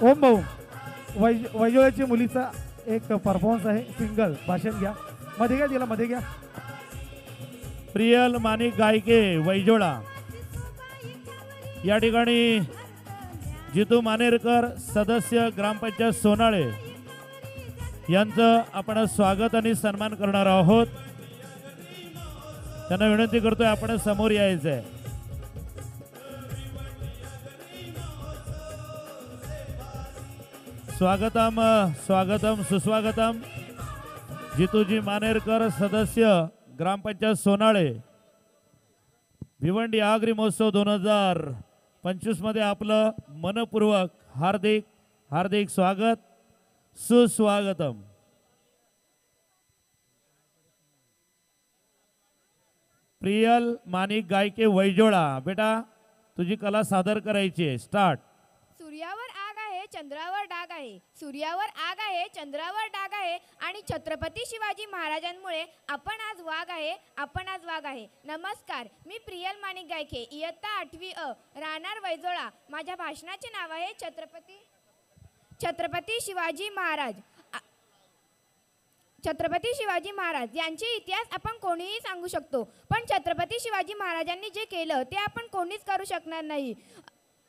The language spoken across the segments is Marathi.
ओम भाऊ वैजोळ्याची मुलीचा एक परफॉर्मन्स आहे सिंगल भाषण घ्या मध्ये घ्या तिला मध्ये घ्या. प्रियल माणिक गायके वैजोळा या ठिकाणी जितू मानेरकर सदस्य ग्रामपंचायत सोनाळे यांचं आपण स्वागत आणि सन्मान करणार आहोत. त्यांना विनंती करतोय आपण समोर यायचंय. स्वागतम स्वागतम सुस्वागतम. जितूजी मानेरकर सदस्य ग्रामपंचायत सोनाळे भिवंडी आगरी महोत्सव 2025 मध्ये आपलं मनपूर्वक हार्दिक हार्दिक स्वागत सुस्वागतम. प्रियल माणिक गायके वैजोळा बेटा तुझी कला सादर करायची आहे. स्टार्ट. सूर्यावर आग आहे चंद्रावर डाग आहे, सूर्यावर आग आहे चंद्रावर डाग आहे आणि छत्रपती शिवाजी महाराजांमुळे आपण आज वाघ आहे, आपण आज वाघ आहे. नमस्कार, मी प्रियल माणिक गायके इयत्ता 8वी अ राहणार वैजोळा. माझ्या भाषणाचे नाव आहे छत्रपती शिवाजी महाराज. छत्रपती शिवाजी महाराज यांचे इतिहास आपण कोणीही सांगू शकतो, पण छत्रपती शिवाजी महाराजांनी जे केलं ते आपण कोणीच करू शकणार नाही.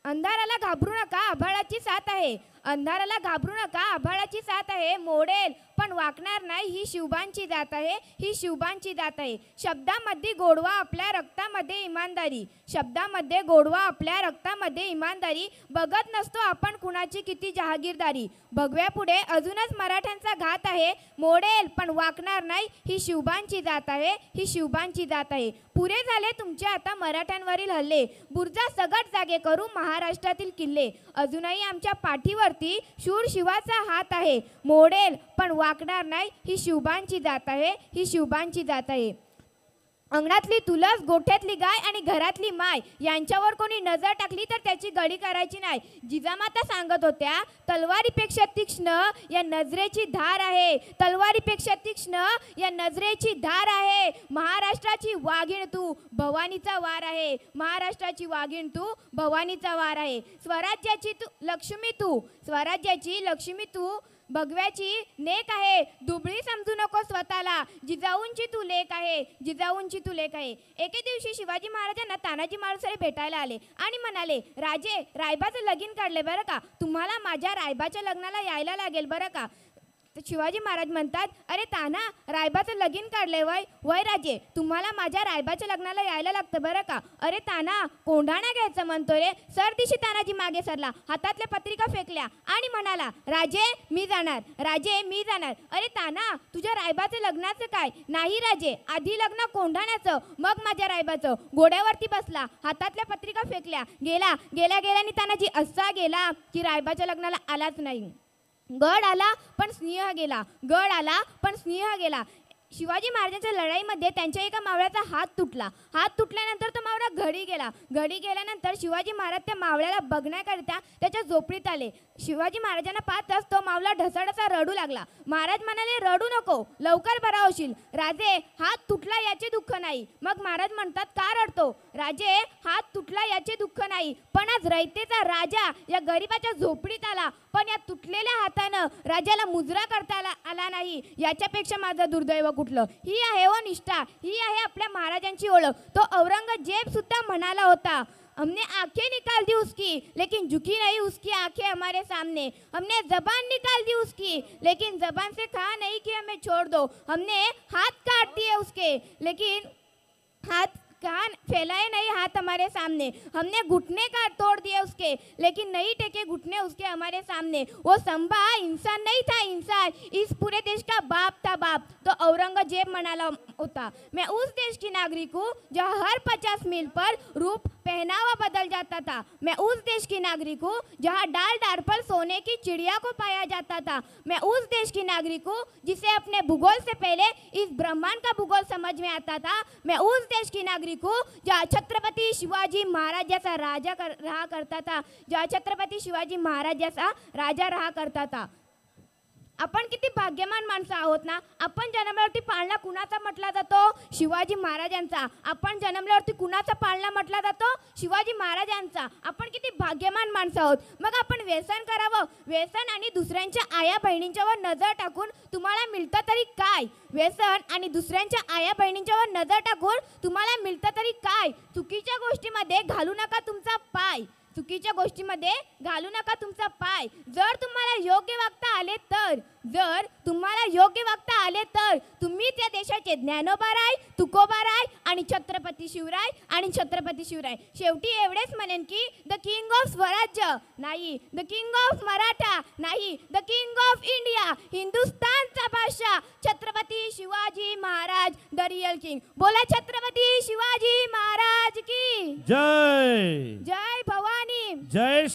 अंधाराला घाबरू नका आभाळाची साथ आहे, अंधाराला घाबरू नका आभाळाची साथ आहे. मोडेल पण वाकणार नाही ही शिवबांची जात आहे, ही शिवबांची जात आहे. शब्दामध्ये गोडवा आपल्या रक्तामध्ये इमानदारी, शब्दामध्ये गोडवा आपल्या रक्तामध्ये इमानदारी. बघत नसतो आपण कुणाची किती जहागीरदारी. भगव्यापुढे अजूनच मराठ्यांचा घात आहे, मोडेल पण वाकणार नाही ही शिवबांची जात आहे, ही शिवबांची जात आहे. पुरे झाले तुमचे आता मराठ्यांवरील हल्ले, बुर्जा सगट जागे करू महाराष्ट्रातील किल्ले. अजूनही आमच्या पाठीवरती शूर शिवाचा हात आहे, मोडेल पण वाकणार नाही ही शिवबांची जात आहे, ही शिवबांची जात आहे. अंगणातली तुलस, गोठ्यातली गाय आणि घरातली माय यांच्यावर कोणी नजर टाकली तर त्याची गडी करायची नाही. जिजामाता सांगत होत्या तलवारीपेक्षा तीक्ष्ण या नजरेची धार आहे, तलवारीपेक्षा तीक्ष्ण या नजरेची धार आहे. महाराष्ट्राची वाघीण तू भवानीचा वार आहे, महाराष्ट्राची वाघीण तू भवानीचा वार आहे. स्वराज्याची तू लक्ष्मी, तू स्वराज्याची लक्ष्मी तू भगव्याची नेक आहे. दुबळी समजू नको स्वतःला, जिजाऊंची तू लेक आहे, जिजाऊंची तू लेक आहे. एके दिवशी शिवाजी महाराजांना तानाजी मालुसरे भेटायला आले आणि म्हणाले, राजे रायबाचं लगीन काढले बरं का, तुम्हाला माझ्या रायबाच्या लग्नाला यायला लागेल बरं का. शिवाजी महाराज म्हणतात, अरे ताना रायबाचं लगीन काढले वय वय राजे, तुम्हाला माझ्या रायबाच्या लग्नाला यायला लागतं बरं का. अरे ताना कोंढाणा घ्यायचं म्हणतो रे. सर दिशी तानाजी मागे सरला, हातातल्या पत्रिका फेकल्या आणि म्हणाला, राजे मी जाणार, राजे मी जाणार. अरे ताना तुझ्या रायबाचं लग्नाचं काय. नाही राजे, आधी लग्न कोंढाण्याचं मग माझ्या रायबाचं. घोड्यावरती बसला, हातातल्या पत्रिका फेकल्या, गेला. गेल्या गेल्याने तानाजी असा गेला की रायबाच्या लग्नाला आलाच नाही. गड आला पण स्नेह गेला, गड आला पण स्नेह गेला. शिवाजी महाराजांच्या लढाईमध्ये त्यांच्या एका मावळ्याचा हात तुटला. हात तुटल्यानंतर तो मावळा घडी गेला. घडी गेल्यानंतर शिवाजी महाराज त्या मावळ्याला बघण्याकरिता त्याच्या झोपडीत आले. शिवाजी महाराजांना पाहताच तो मावळा ढसाढसा रडू लागला. महाराज म्हणाले, रडू नको, लवकर बरा होशील. राजे हात तुटला याचे दुःख नाही. मग महाराज म्हणतात, का रडतो. राजे हात तुटला याचे दुःख नाही, पण आज रयतेचा राजा या गरीबाच्या झोपडीत आला, पण या तुटलेल्या हातानं राजाला मुजरा करता आला नाही. याच्यापेक्षा माझं दुर्दैव कुठलं. ही आहे व निष्ठा, ही आहे आपल्या महाराजांची ओळख. तो औरंगजेब सुद्धा म्हणाला होता, हमने आंखें निकाल दी उसकी लेकिन झुकी नहीं उसकी आंखें हमारे सामने. हमने जबान निकाल दी उसकी लेकिन जबान से कहा नहीं कि हमें छोड़ दो. हमने हाथ काट दिए उसके लेकिन हाथ कहा फैलाए नहीं हाथ हमारे सामने. हमने घुटने का तोड़ दिए उसके लेकिन नहीं टेके घुटने उसके हमारे सामने. वो संभा इंसान नहीं था, इंसान इस पूरे देश का बाप था, बाप. तो औरंगजेब म्हणाला होता, मैं उस देश की नागरिक हूँ जहाँ हर 50 मील पर रूप पहनावा बदल जाता था. मैं उस देश की नागरिक हूँ जहाँ डाल डाल पर सोने की चिड़िया को पाया जाता था. मैं उस देश की नागरिक हूँ जिसे अपने भूगोल से पहले इस ब्रह्मांड का भूगोल समझ में आता था. मैं उस देश की नागरिक हूँ जहाँ छत्रपति शिवाजी महाराज जैसा राजा रहा करता था, जहाँ छत्रपति शिवाजी महाराज जैसा राजा रहा करता था. आपण किती भाग्यवान माणसं आहोत ना. आपण जन्मल्यावरती पाळणा कुणाचा म्हटला जातो? शिवाजी महाराजांचा. आपण जन्मल्यावरती कुणाचा पाळणा म्हटला जातो? शिवाजी महाराजांचा. आपण किती भाग्यवान माणसं आहोत. मग आपण व्यसन करावं. व्यसन आणि दुसऱ्यांच्या आया बहिणींच्यावर नजर टाकून तुम्हाला मिळतं तरी काय? व्यसन आणि दुसऱ्यांच्या आया बहिणींच्यावर नजर टाकून तुम्हाला मिळतं तरी काय? चुकीच्या गोष्टीमध्ये घालू नका तुमचा पाय. चुकीच्या गोष्टीमध्ये घालू नका तुमचा पाय. जर तुम्हाला योग्य वागता आले तर, जर तुम्हाला योग्य वागता आले तर तुम्ही त्या देशाचे ज्ञानोबाराय, तुकोबाराय आणि छत्रपती शिवराय आणि छत्रपती शिवराय. शेवटी एवढेच म्हणेन की द किंग ऑफ स्वराज्य नाही, द किंग ऑफ मराठा नाही, द किंग ऑफ इंडिया, हिंदुस्तानचा बादशाह Chhatrapati Shivaji Maharaj, the real king. बोला छत्रपती शिवाजी महाराज की जय जय. भवानी जय